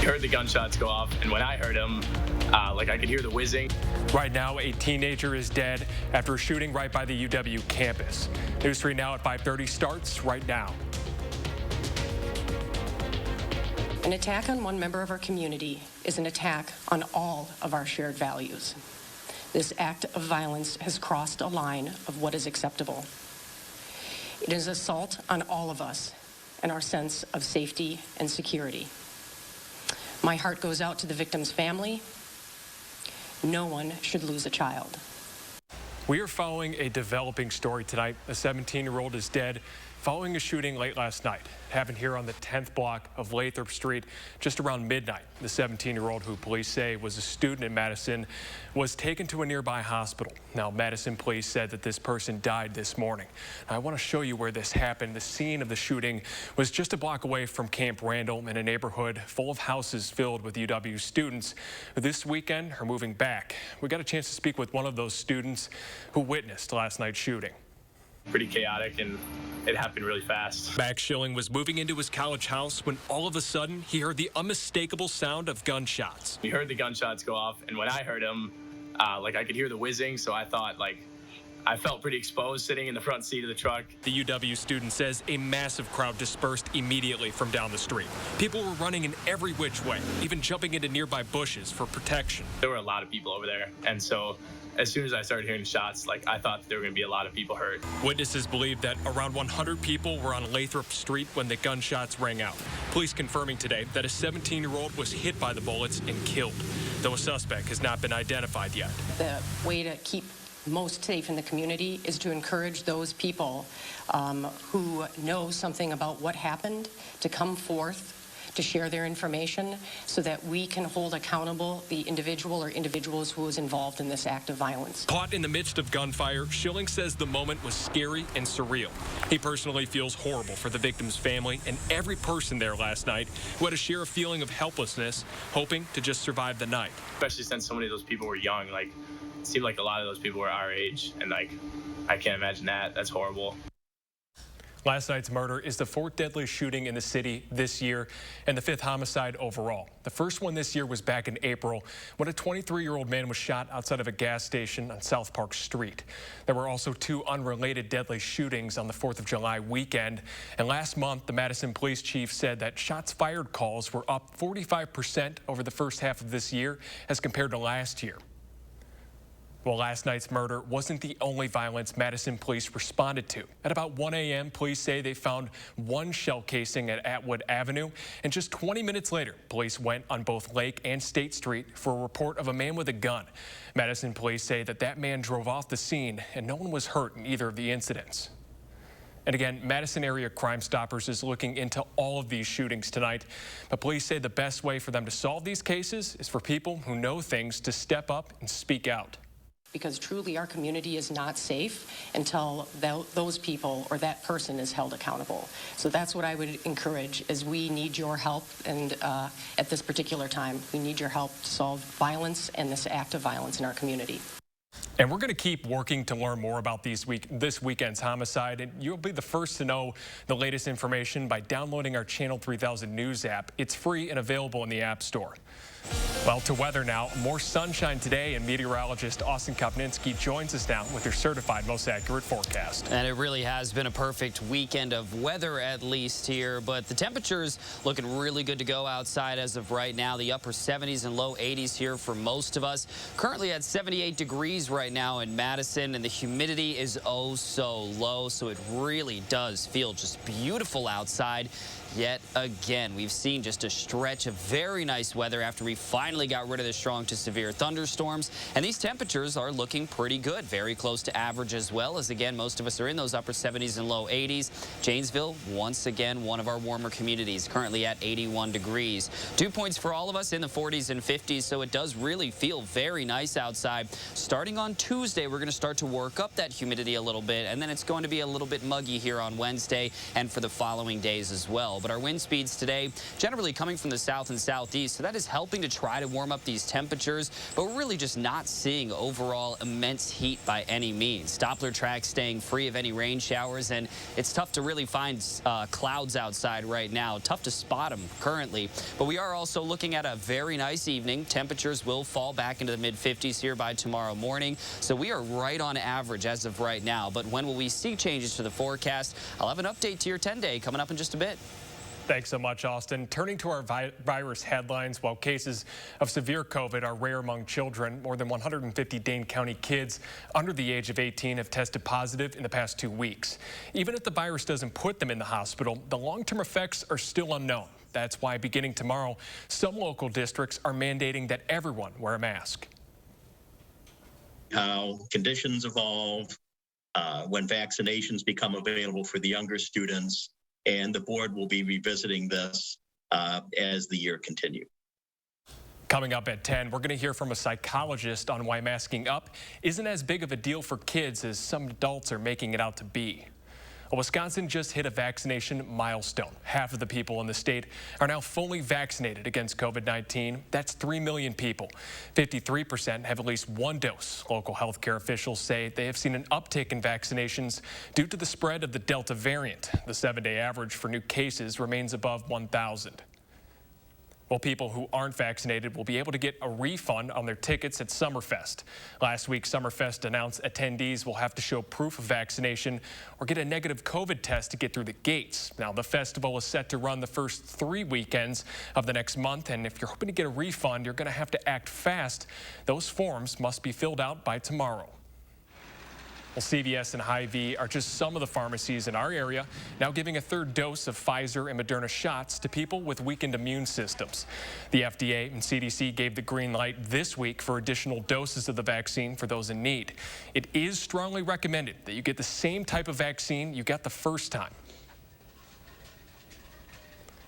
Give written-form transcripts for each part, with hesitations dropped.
You heard the gunshots go off, and when I heard them, I could hear the whizzing. Right now, a teenager is dead after a shooting right by the UW campus. News 3 Now at 5:30 starts right now. An attack on one member of our community is an attack on all of our shared values. This act of violence has crossed a line of what is acceptable. It is assault on all of us and our sense of safety and security. My heart goes out to the victim's family. No one should lose a child. We are following a developing story tonight. A 17-year-old is dead following a shooting late last night. It happened here on the 10th block of Lathrop Street just around midnight. The 17-year-old, who police say was a student in Madison, was taken to a nearby hospital. Now, Madison police said that this person died this morning. I want to show you where this happened. The scene of the shooting was just a block away from Camp Randall in a neighborhood full of houses filled with UW students who this weekend are moving back. We got a chance to speak with one of those students who witnessed last night's shooting. Pretty chaotic, and it happened really fast. Max Schilling was moving into his college house when all of a sudden he heard the unmistakable sound of gunshots. You heard the gunshots go off, and when I heard them, I could hear the whizzing, so I thought, I felt pretty exposed sitting in the front seat of the truck. The UW student says a massive crowd dispersed immediately from down the street. People were running in every which way, even jumping into nearby bushes for protection. There were a lot of people over there, and so as soon as I started hearing shots, I thought there were going to be a lot of people hurt. Witnesses believe that around 100 people were on Lathrop Street when the gunshots rang out. Police confirming today that a 17-year-old was hit by the bullets and killed, though a suspect has not been identified yet. The way to keep most safe in the community is to encourage those people who know something about what happened to come forth, to share their information so that we can hold accountable the individual or individuals who was involved in this act of violence. Caught in the midst of gunfire, Schilling says the moment was scary and surreal. He personally feels horrible for the victim's family and every person there last night who had to share a feeling of helplessness, hoping to just survive the night. Especially since so many of those people were young. It seemed like a lot of those people were our age, and I can't imagine that. That's horrible. Last night's murder is the fourth deadliest shooting in the city this year and the fifth homicide overall. The first one this year was back in April when a 23-year-old man was shot outside of a gas station on South Park Street. There were also two unrelated deadly shootings on the 4th of July weekend. And last month, the Madison police chief said that shots fired calls were up 45% over the first half of this year as compared to last year. Well, last night's murder wasn't the only violence Madison police responded to. At about 1 a.m., police say they found one shell casing at Atwood Avenue, and just 20 minutes later, police went on both Lake and State Street for a report of a man with a gun. Madison police say that man drove off the scene, and no one was hurt in either of the incidents. And again, Madison area Crime Stoppers is looking into all of these shootings tonight. But police say the best way for them to solve these cases is for people who know things to step up and speak out. Because truly our community is not safe until those people or that person is held accountable. So that's what I would encourage, is we need your help, and at this particular time, we need your help to solve violence and this act of violence in our community. And we're going to keep working to learn more about this weekend's homicide, and you'll be the first to know the latest information by downloading our Channel 3000 News app. It's free and available in the App Store. Well, to weather now. More sunshine today, and meteorologist Austin Kopninski joins us now with your certified most accurate forecast. And it really has been a perfect weekend of weather, at least here, but the temperatures looking really good to go outside as of right now. The upper 70s and low 80s here for most of us. Currently at 78 degrees right now in Madison, and the humidity is oh so low, so it really does feel just beautiful outside. Yet again, we've seen just a stretch of very nice weather after we finally got rid of the strong to severe thunderstorms. And these temperatures are looking pretty good, very close to average as well, as again, most of us are in those upper 70s and low 80s. Janesville, once again, one of our warmer communities, currently at 81 degrees. 2 points for all of us in the 40s and 50s, so it does really feel very nice outside. Starting on Tuesday, we're going to start to work up that humidity a little bit, and then it's going to be a little bit muggy here on Wednesday and for the following days as well. but our wind speeds today generally coming from the south and southeast, so that is helping to try to warm up these temperatures, but we're really just not seeing overall immense heat by any means. Doppler tracks staying free of any rain showers, and it's tough to really find clouds outside right now. Tough to spot them currently, but we are also looking at a very nice evening. Temperatures will fall back into the mid-50s here by tomorrow morning, so we are right on average as of right now. But when will we see changes to the forecast? I'll have an update to your 10-day coming up in just a bit. Thanks so much, Austin. Turning to our virus headlines, while cases of severe COVID are rare among children, more than 150 Dane County kids under the age of 18 have tested positive in the past 2 weeks. Even if the virus doesn't put them in the hospital, the long-term effects are still unknown. That's why beginning tomorrow, some local districts are mandating that everyone wear a mask. How conditions evolve, when vaccinations become available for the younger students, and the board will be revisiting this as the year continues. Coming up at 10, we're going to hear from a psychologist on why masking up isn't as big of a deal for kids as some adults are making it out to be. Well, Wisconsin just hit a vaccination milestone. Half of the people in the state are now fully vaccinated against COVID-19. That's 3 million people. 53% have at least one dose. Local healthcare officials say they have seen an uptick in vaccinations due to the spread of the Delta variant. The 7-day average for new cases remains above 1,000. Well, people who aren't vaccinated will be able to get a refund on their tickets at Summerfest. Last week, Summerfest announced attendees will have to show proof of vaccination or get a negative COVID test to get through the gates. Now, the festival is set to run the first 3 weekends of the next month, and if you're hoping to get a refund, you're going to have to act fast. Those forms must be filled out by tomorrow. Well, CVS and Hy-Vee are just some of the pharmacies in our area now giving a third dose of Pfizer and Moderna shots to people with weakened immune systems. The FDA and CDC gave the green light this week for additional doses of the vaccine for those in need. It is strongly recommended that you get the same type of vaccine you got the first time.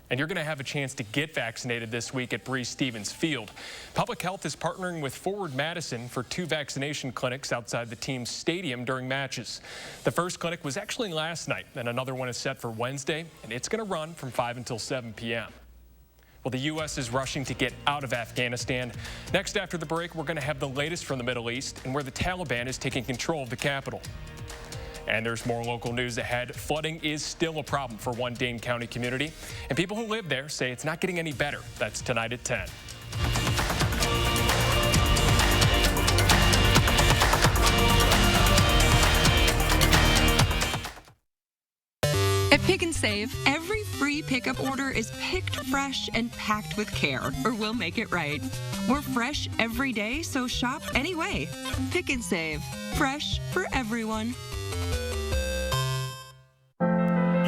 And you're going to have a chance to get vaccinated this week at Breese Stevens Field. Public Health is partnering with Forward Madison for 2 vaccination clinics outside the team's stadium during matches. The first clinic was actually last night, and another one is set for Wednesday, and it's going to run from 5 until 7 p.m. Well, the U.S. is rushing to get out of Afghanistan. Next, after the break, we're going to have the latest from the Middle East and where the Taliban is taking control of the capital. And there's more local news ahead. Flooding is still a problem for one Dane County community, and people who live there say it's not getting any better. That's tonight at 10. At Pick and Save, every free pickup order is picked fresh and packed with care, or we'll make it right. We're fresh every day, so shop anyway. Pick and Save, fresh for everyone.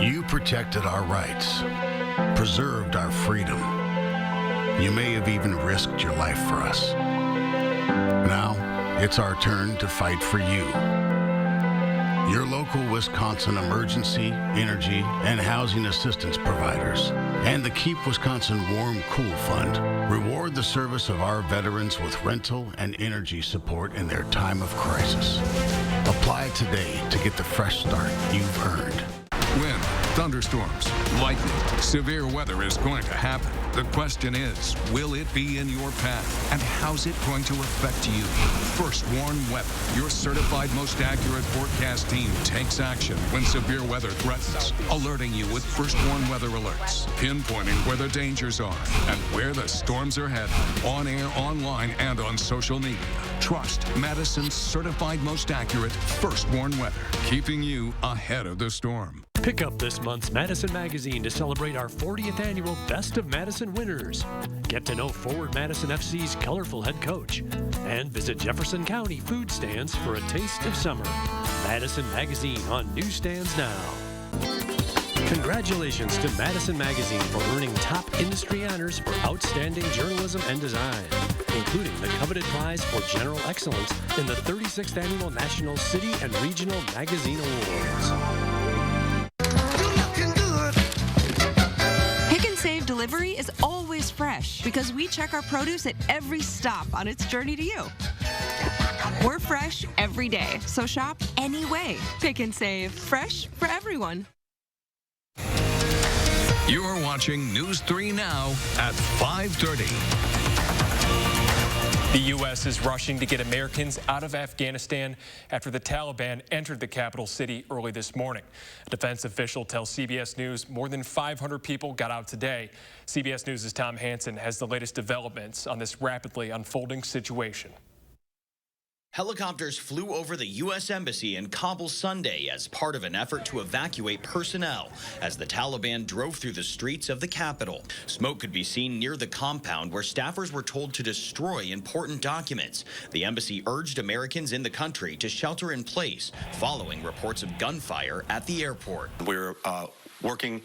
You protected our rights, preserved our freedom. You may have even risked your life for us. Now, it's our turn to fight for you. Your local Wisconsin emergency, energy, and housing assistance providers and the Keep Wisconsin Warm Cool Fund reward the service of our veterans with rental and energy support in their time of crisis. Apply today to get the fresh start you've earned. Wind, thunderstorms, lightning, severe weather is going to happen. The question is, will it be in your path? And how's it going to affect you? First Warn Weather, your certified most accurate forecast team, takes action when severe weather threatens, alerting you with First Warn Weather alerts, pinpointing where the dangers are and where the storms are headed, on air, online, and on social media. Trust Madison's certified most accurate First Warn Weather, keeping you ahead of the storm. Pick up this month's Madison Magazine to celebrate our 40th annual Best of Madison winners. Get to know Forward Madison FC's colorful head coach. And visit Jefferson County food stands for a taste of summer. Madison Magazine on newsstands now. Congratulations to Madison Magazine for earning top industry honors for outstanding journalism and design, including the coveted prize for general excellence in the 36th Annual National City and Regional Magazine Awards. Delivery is always fresh because we check our produce at every stop on its journey to you. We're fresh every day, so shop anyway. Pick and Save, fresh for everyone. You're watching News 3 Now at 5:30. The U.S. is rushing to get Americans out of Afghanistan after the Taliban entered the capital city early this morning. A defense official tells CBS News more than 500 people got out today. CBS News' Tom Hansen has the latest developments on this rapidly unfolding situation. Helicopters flew over the U.S. Embassy in Kabul Sunday as part of an effort to evacuate personnel as the Taliban drove through the streets of the capital. Smoke could be seen near the compound where staffers were told to destroy important documents. The embassy urged Americans in the country to shelter in place following reports of gunfire at the airport. We're working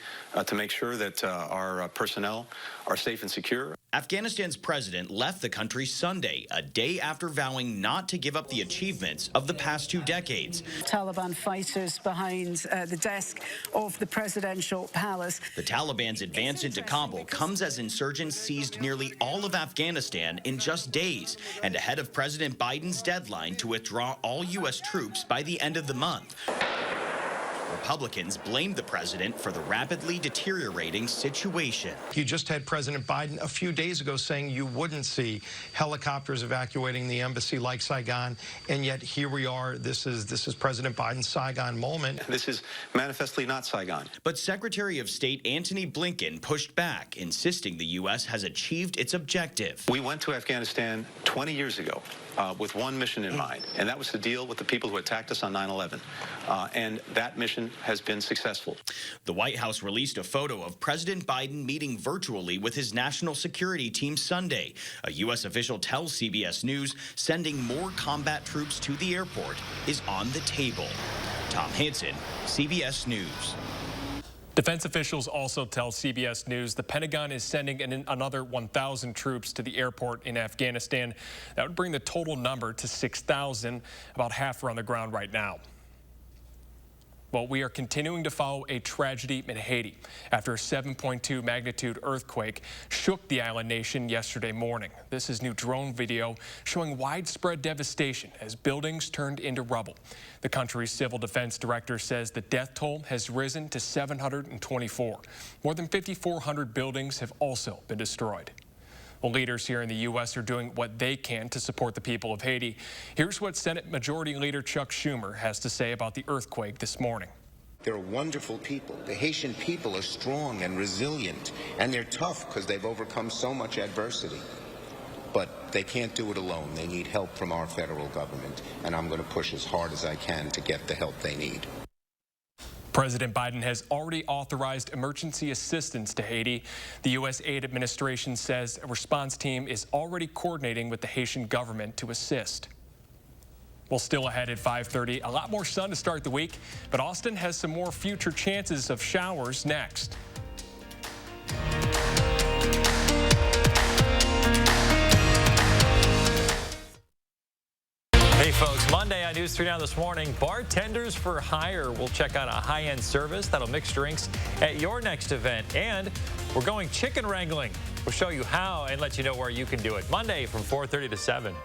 to make sure that our personnel are safe and secure. Afghanistan's president left the country Sunday, a day after vowing not to give up the achievements of the past 2 decades. Taliban fighters behind the desk of the presidential palace. The Taliban's advance into Kabul comes as insurgents seized nearly all of Afghanistan in just days and ahead of President Biden's deadline to withdraw all U.S. troops by the end of the month. Republicans blamed the president for the rapidly deteriorating situation. You just had President Biden a few days ago saying you wouldn't see helicopters evacuating the embassy like Saigon, and yet here we are. This is President Biden's Saigon moment. This is manifestly not Saigon. But Secretary of State Antony Blinken pushed back, insisting the U.S. has achieved its objective. We went to Afghanistan 20 years ago with one mission in mind, and that was to deal with the people who attacked us on 9/11. And that mission has been successful. The White House released a photo of President Biden meeting virtually with his national security team Sunday. A U.S. official tells CBS News sending more combat troops to the airport is on the table. Tom Hansen, CBS News. Defense officials also tell CBS News the Pentagon is sending another 1,000 troops to the airport in Afghanistan. That would bring the total number to 6,000. About half are on the ground right now. Well, we are continuing to follow a tragedy in Haiti after a 7.2 magnitude earthquake shook the island nation yesterday morning. This is new drone video showing widespread devastation as buildings turned into rubble. The country's civil defense director says the death toll has risen to 724. More than 5,400 buildings have also been destroyed. Well, leaders here in the U.S. are doing what they can to support the people of Haiti. Here's what Senate Majority Leader Chuck Schumer has to say about the earthquake this morning. They're wonderful people. The Haitian people are strong and resilient, and they're tough because they've overcome so much adversity. But they can't do it alone. They need help from our federal government, and I'm going to push as hard as I can to get the help they need. President Biden has already authorized emergency assistance to Haiti. The U.S. aid administration says a response team is already coordinating with the Haitian government to assist. Well, still ahead at 5:30, a lot more sun to start the week, but Austin has some more future chances of showers next. Hey folks, Monday on News 3 Now this morning, Bartenders for Hire will check out a high-end service that'll mix drinks at your next event. And we're going chicken wrangling. We'll show you how and let you know where you can do it. Monday from 4:30 to 7.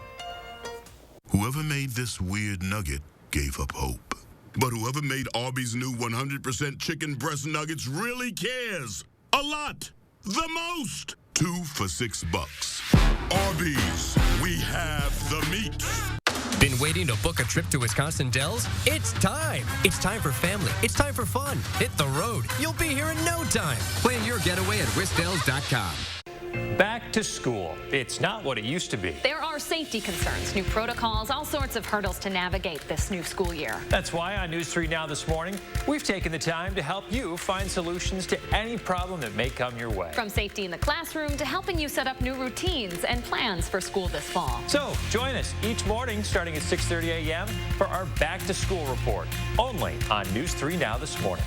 Whoever made this weird nugget gave up hope. But whoever made Arby's new 100% chicken breast nuggets really cares. A lot. The most. 2 for $6. Arby's, we have the meat. Been waiting to book a trip to Wisconsin Dells? It's time. It's time for family. It's time for fun. Hit the road. You'll be here in no time. Plan your getaway at wisdells.com. Back to school. It's not what it used to be. There are safety concerns, new protocols, all sorts of hurdles to navigate this new school year. That's why on News 3 Now this morning, we've taken the time to help you find solutions to any problem that may come your way. From safety in the classroom to helping you set up new routines and plans for school this fall. So join us each morning starting at 6:30 a.m. for our Back to School report, only on News 3 Now this morning.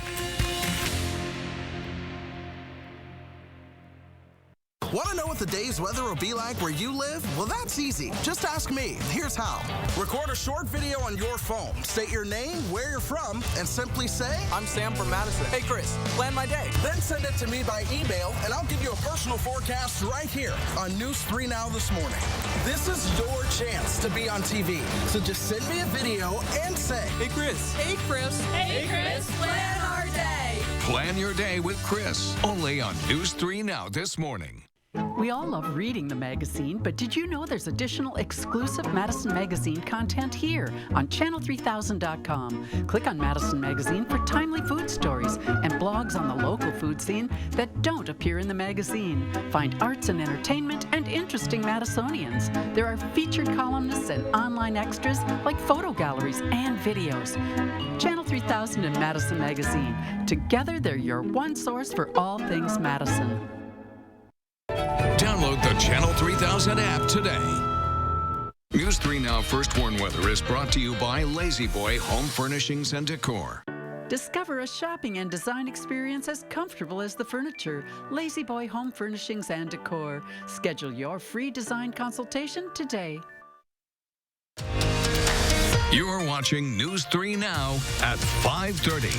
Want to know what the day's weather will be like where you live? Well, that's easy. Just ask me. Here's how. Record a short video on your phone. State your name, where you're from, and simply say, I'm Sam from Madison. Hey, Chris, plan my day. Then send it to me by email, and I'll give you a personal forecast right here on News 3 Now this morning. This is your chance to be on TV. So just send me a video and say, Hey, Chris. Hey, Chris. Hey, Chris. Plan our day. Plan your day with Chris, only on News 3 Now this morning. We all love reading the magazine, but did you know there's additional exclusive Madison Magazine content here on channel3000.com? Click on Madison Magazine for timely food stories and blogs on the local food scene that don't appear in the magazine. Find arts and entertainment and interesting Madisonians. There are featured columnists and online extras like photo galleries and videos. Channel 3000 and Madison Magazine. Together, they're your one source for all things Madison. Download the Channel 3000 app today. News 3 Now First Warn Weather is brought to you by Lazy Boy Home Furnishings and Decor. Discover a shopping and design experience as comfortable as the furniture. Lazy Boy Home Furnishings and Decor. Schedule your free design consultation today. You're watching News 3 Now at 5:30.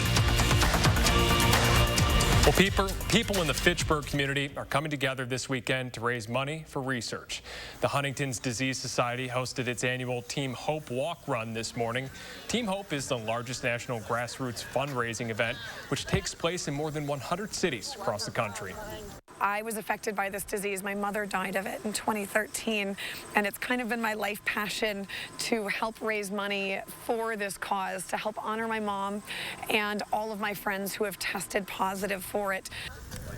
Well, people in the Fitchburg community are coming together this weekend to raise money for research. The Huntington's Disease Society hosted its annual Team Hope Walk Run this morning. Team Hope is the largest national grassroots fundraising event, which takes place in more than 100 cities across the country. I was affected by this disease. My mother died of it in 2013, and it's kind of been my life passion to help raise money for this cause, to help honor my mom and all of my friends who have tested positive for it.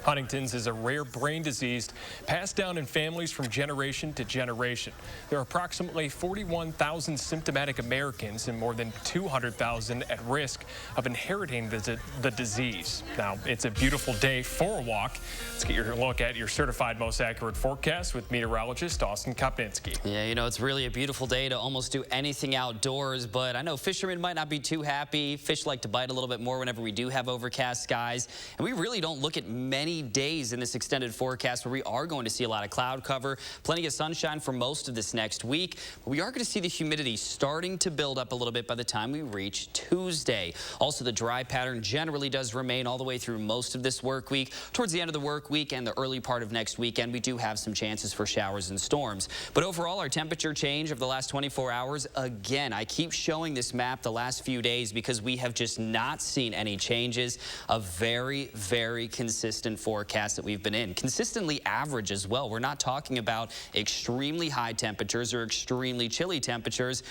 Huntington's is a rare brain disease passed down in families from generation to generation. There are approximately 41,000 symptomatic Americans and more than 200,000 at risk of inheriting the disease. Now, it's a beautiful day for a walk. Let's get your look at your certified most accurate forecast with meteorologist Austin Kopnitsky. Yeah, you know, it's really a beautiful day to almost do anything outdoors, but I know fishermen might not be too happy. Fish like to bite a little bit more whenever we do have overcast skies, and we really don't look at many days in this extended forecast where we are going to see a lot of cloud cover, plenty of sunshine for most of this next week, but we are going to see the humidity starting to build up a little bit by the time we reach Tuesday. Also, the dry pattern generally does remain all the way through most of this work week. Towards the end of the work week and the early part of next weekend, we do have some chances for showers and storms. But overall, our temperature change of the last 24 hours, again, I keep showing this map the last few days because we have just not seen any changes. A very, very consistent forecast that we've been in. Consistently average as well. We're not talking about extremely high temperatures or extremely chilly temperatures.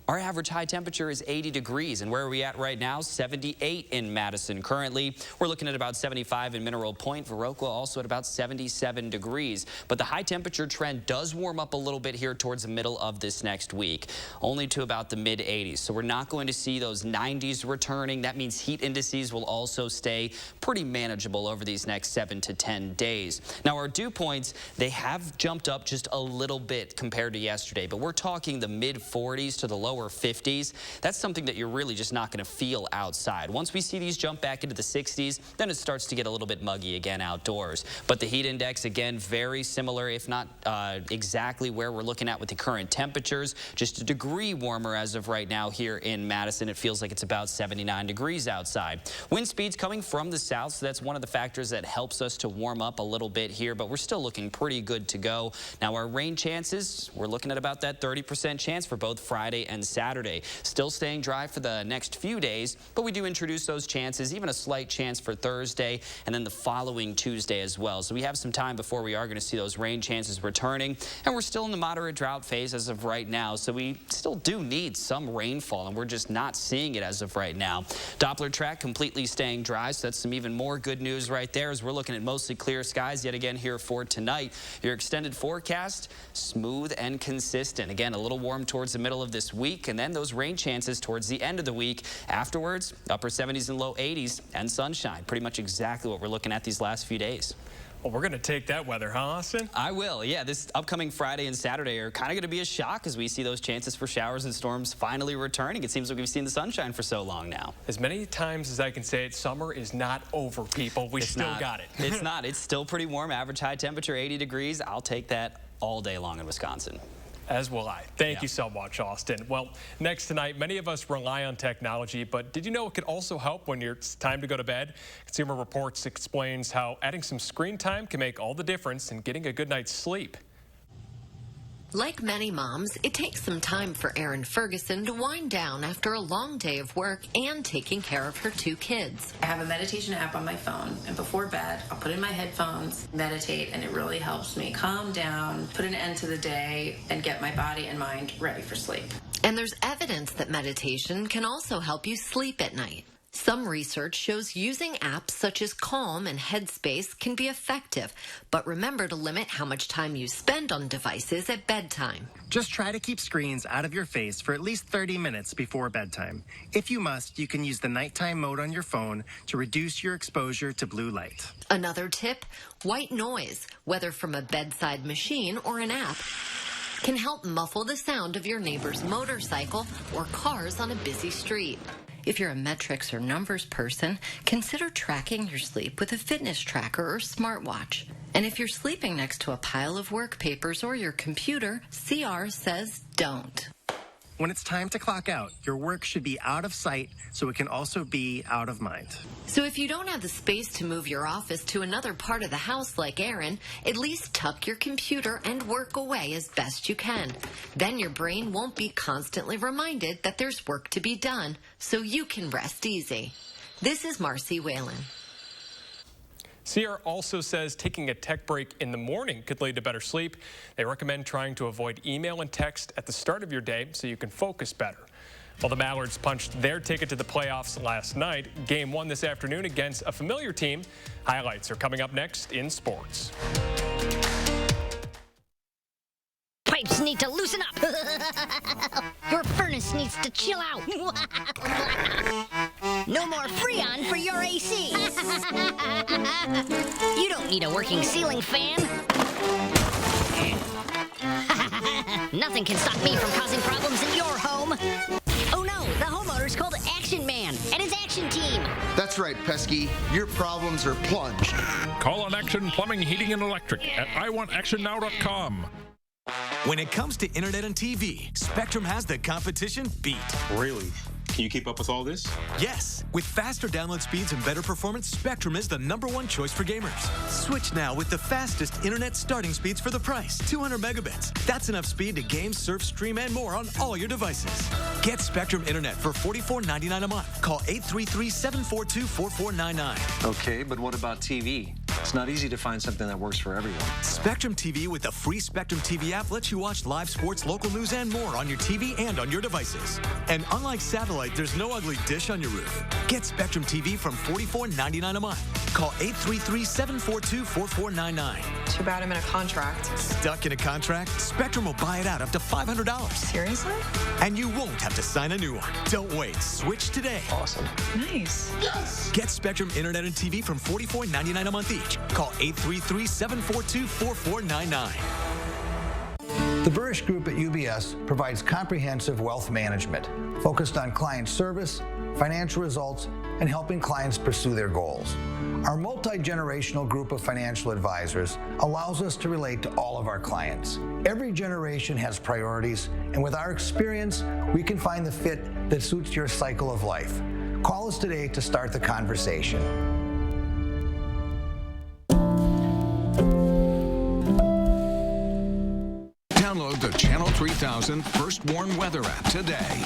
Our average high temperature is 80 degrees, and where are we at right now? 78 in Madison currently. We're looking at about 75 in Mineral Point. Viroqua also at about 77 degrees. But the high temperature trend does warm up a little bit here towards the middle of this next week, only to about the mid 80s. So we're not going to see those 90s returning. That means heat indices will also stay pretty manageable over these next 7 to 10 days. Now, our dew points, they have jumped up just a little bit compared to yesterday, but we're talking the mid 40s to the lower 50s. That's something that you're really just not going to feel outside. Once we see these jump back into the 60s, then it starts to get a little bit muggy again outdoors. But the heat index, again, very similar, if not exactly where we're looking at with the current temperatures. Just a degree warmer as of right now here in Madison. It feels like it's about 79 degrees outside. Wind speeds coming from the south, so that's one of the factors that helps us to warm up a little bit here, but we're still looking pretty good to go. Now, our rain chances, we're looking at about that 30% chance for both Friday and Saturday. Still staying dry for the next few days, but we do introduce those chances, even a slight chance for Thursday and then the following Tuesday as well. So we have some time before we are going to see those rain chances returning, and we're still in the moderate drought phase as of right now, so we still do need some rainfall, and we're just not seeing it as of right now. Doppler track completely staying dry, so that's some even more good news right there as we're looking at mostly clear skies yet again here for tonight. Your extended forecast, smooth and consistent. Again, a little warm towards the middle of this week, and then those rain chances towards the end of the week. Afterwards, upper 70s and low 80s and sunshine. Pretty much exactly what we're looking at these last few days. Well, we're going to take that weather, huh, Austin? I will, yeah. This upcoming Friday and Saturday are kind of going to be a shock as we see those chances for showers and storms finally returning. It seems like we've seen the sunshine for so long now. As many times as I can say it, summer is not over, people. We still got it. It's not. It's still pretty warm. Average high temperature, 80 degrees. I'll take that all day long in Wisconsin. As will I. Thank you so much, Austin. Well, next tonight, many of us rely on technology, but did you know it could also help when it's time to go to bed? Consumer Reports explains how adding some screen time can make all the difference in getting a good night's sleep. Like many moms, it takes some time for Erin Ferguson to wind down after a long day of work and taking care of her 2 kids. I have a meditation app on my phone, and before bed, I'll put in my headphones, meditate, and it really helps me calm down, put an end to the day, and get my body and mind ready for sleep. And there's evidence that meditation can also help you sleep at night. Some research shows using apps such as Calm and Headspace can be effective, but remember to limit how much time you spend on devices at bedtime. Just try to keep screens out of your face for at least 30 minutes before bedtime. If you must, you can use the nighttime mode on your phone to reduce your exposure to blue light. Another tip, white noise, whether from a bedside machine or an app, can help muffle the sound of your neighbor's motorcycle or cars on a busy street. If you're a metrics or numbers person, consider tracking your sleep with a fitness tracker or smartwatch. And if you're sleeping next to a pile of work papers or your computer, CR says don't. When it's time to clock out, your work should be out of sight so it can also be out of mind. So if you don't have the space to move your office to another part of the house like Erin, at least tuck your computer and work away as best you can. Then your brain won't be constantly reminded that there's work to be done, so you can rest easy. This is Marcy Whalen. CR also says taking a tech break in the morning could lead to better sleep. They recommend trying to avoid email and text at the start of your day so you can focus better. Well, the Mallards punched their ticket to the playoffs last night. Game 1 this afternoon against a familiar team. Highlights are coming up next in sports. Pipes need to loosen up. Your furnace needs to chill out. No more Freon for your AC. You don't need a working ceiling fan. Nothing can stop me from causing problems in your home. Oh no, the homeowner's called Action Man and his action team. That's right, Pesky. Your problems are plunged. Call on Action Plumbing, Heating, and Electric at iwantactionnow.com. When it comes to internet and TV, Spectrum has the competition beat. Really? Can you keep up with all this? Yes. With faster download speeds and better performance, Spectrum is the #1 choice for gamers. Switch now with the fastest internet starting speeds for the price. 200 megabits. That's enough speed to game, surf, stream, and more on all your devices. Get Spectrum Internet for $44.99 a month. Call 833-742-4499. Okay, but what about TV? It's not easy to find something that works for everyone. Spectrum TV with the free Spectrum TV app lets you watch live sports, local news, and more on your TV and on your devices. And unlike satellite, there's no ugly dish on your roof. Get Spectrum TV from $44.99 a month. Call 833-742-4499. Too bad I'm in a contract. Stuck in a contract? Spectrum will buy it out up to $500. Seriously? And you won't have to sign a new one. Don't wait. Switch today. Awesome. Nice. Yes! Get Spectrum Internet and TV from $44.99 a month each. Call 833-742-4499. The Burish Group at UBS provides comprehensive wealth management focused on client service, financial results, and helping clients pursue their goals. Our multi-generational group of financial advisors allows us to relate to all of our clients. Every generation has priorities, and with our experience, we can find the fit that suits your cycle of life. Call us today to start the conversation. Download the Channel 3000 First Warn Weather app today.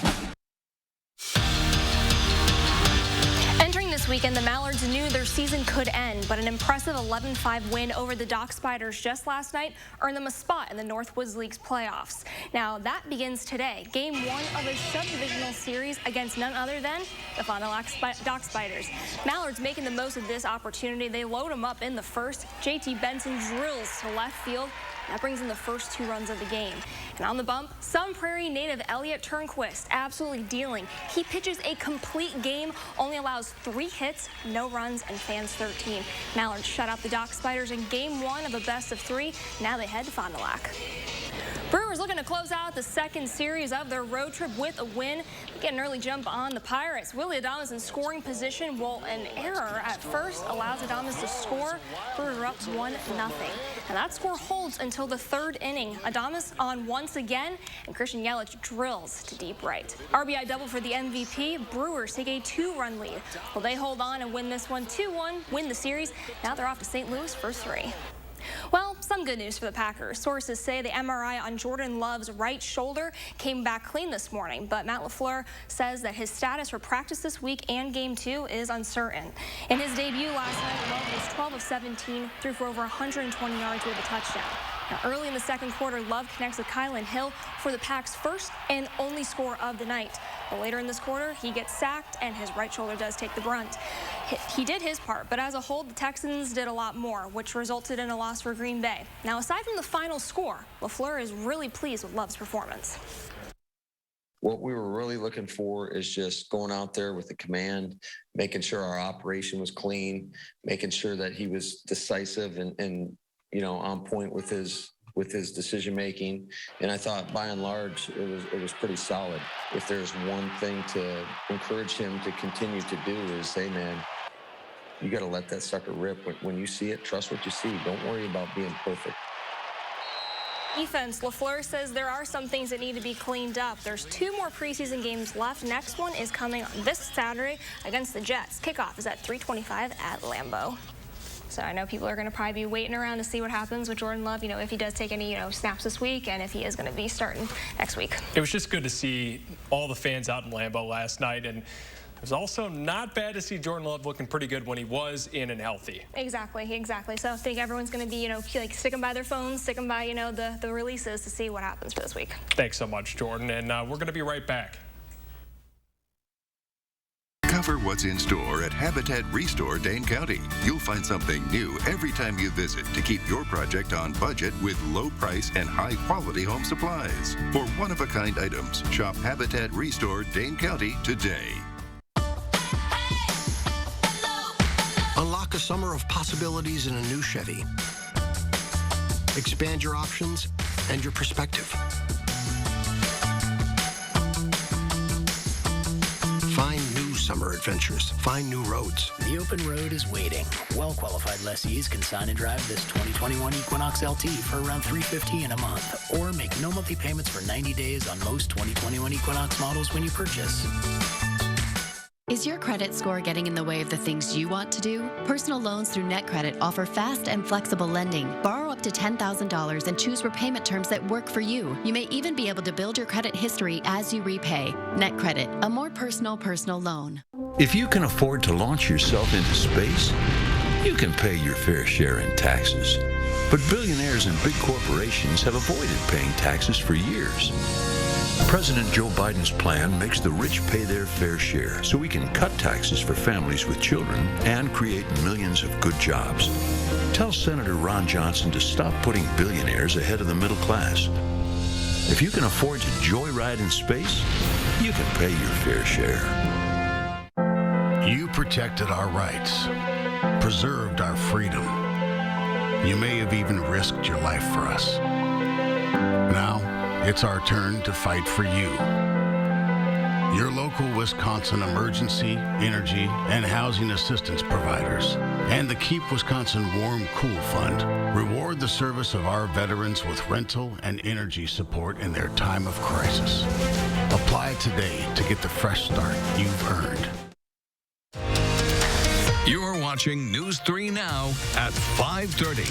Entering this weekend, the Mallards knew their season could end, but an impressive 11-5 win over the Dock Spiders just last night earned them a spot in the Northwoods League's playoffs. Now, that begins today. Game 1 of a sub-divisional series against none other than the Fond du Lac Dock Spiders. Mallards making the most of this opportunity. They load them up in the first. JT Benson drills to left field. That brings in the first 2 runs of the game. And on the bump, Sun Prairie native Elliot Turnquist absolutely dealing. He pitches a complete game, only allows 3 hits, no runs, and fans 13. Mallards shut out the Dock Spiders in Game 1 of a best-of-3. Now they head to Fond du Lac. Brewers looking to close out the second series of their road trip with a win. They get an early jump on the Pirates. Willie Adames in scoring position. Well, an error at first allows Adames to score. Brewers are up 1-0. And that score holds until the 3rd inning. Adames on once again, and Christian Yelich drills to deep right. RBI double for the MVP. Brewers take a 2-run lead. Well, they hold on and win this one 2-1, win the series. Now they're off to St. Louis for 3. Well, some good news for the Packers. Sources say the MRI on Jordan Love's right shoulder came back clean this morning, but Matt LaFleur says that his status for practice this week and Game 2 is uncertain. In his debut last night, Love was 12 of 17, threw for over 120 yards with a touchdown. Now, early in the second quarter, Love connects with Kylan Hill for the Pack's first and only score of the night. But later in this quarter, he gets sacked, and his right shoulder does take the brunt. He did his part, but as a whole, the Texans did a lot more, which resulted in a loss for Green Bay. Now, aside from the final score, LaFleur is really pleased with Love's performance. What we were really looking for is just going out there with the command, making sure our operation was clean, making sure that he was decisive and you know, on point with his decision making. And I thought by and large it was pretty solid. If there's one thing to encourage him to continue to do is, hey man, you got to let that sucker rip. When you see it, trust what you see. Don't worry about being perfect. Defense, LaFleur says there are some things that need to be cleaned up. There's 2 more preseason games left. Next one is coming this Saturday against the Jets. Kickoff is at 3:25 at Lambeau. So I know people are going to probably be waiting around to see what happens with Jordan Love, you know, if he does take any, you know, snaps this week and if he is going to be starting next week. It was just good to see all the fans out in Lambeau last night, and it was also not bad to see Jordan Love looking pretty good when he was in and healthy. Exactly. So I think everyone's going to be, you know, like sticking by their phones, sticking by, you know, the releases to see what happens for this week. Thanks so much, Jordan, and we're going to be right back. Cover what's in store at Habitat Restore Dane County. You'll find something new every time you visit to keep your project on budget with low price and high quality home supplies. For one-of-a-kind items, shop Habitat Restore Dane County today. Unlock a summer of possibilities in a new Chevy. Expand your options and your perspective. Find new summer adventures. Find new roads. The open road is waiting. Well-qualified lessees can sign and drive this 2021 Equinox LT for around $350 in a month, or make no monthly payments for 90 days on most 2021 Equinox models when you purchase. Is your credit score getting in the way of the things you want to do? Personal loans through NetCredit offer fast and flexible lending. Borrow up to $10,000 and choose repayment terms that work for you. You may even be able to build your credit history as you repay. NetCredit, a more personal loan. If you can afford to launch yourself into space, you can pay your fair share in taxes. But billionaires and big corporations have avoided paying taxes for years. President Joe Biden's plan makes the rich pay their fair share so we can cut taxes for families with children and create millions of good jobs. Tell Senator Ron Johnson to stop putting billionaires ahead of the middle class. If you can afford to joyride in space, you can pay your fair share. You protected our rights, preserved our freedom. You may have even risked your life for us. Now, it's our turn to fight for you. Your local Wisconsin emergency, energy, and housing assistance providers and the Keep Wisconsin Warm Cool Fund reward the service of our veterans with rental and energy support in their time of crisis. Apply today to get the fresh start you've earned. You're watching News 3 Now at 5:30.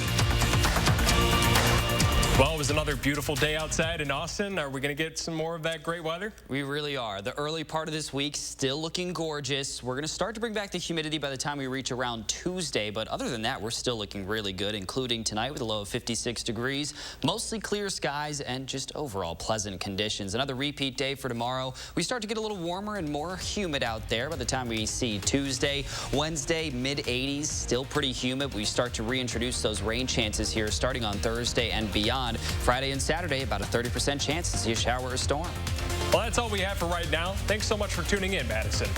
Well, it was another beautiful day outside in Austin. Are we going to get some more of that great weather? We really are. The early part of this week still looking gorgeous. We're going to start to bring back the humidity by the time we reach around Tuesday, but other than that, we're still looking really good, including tonight with a low of 56 degrees, mostly clear skies and just overall pleasant conditions. Another repeat day for tomorrow. We start to get a little warmer and more humid out there by the time we see Tuesday. Wednesday, mid-80s, still pretty humid. We start to reintroduce those rain chances here starting on Thursday and beyond. Friday and Saturday, about a 30% chance to see a shower or storm. Well, that's all we have for right now. Thanks so much for tuning in, Madison.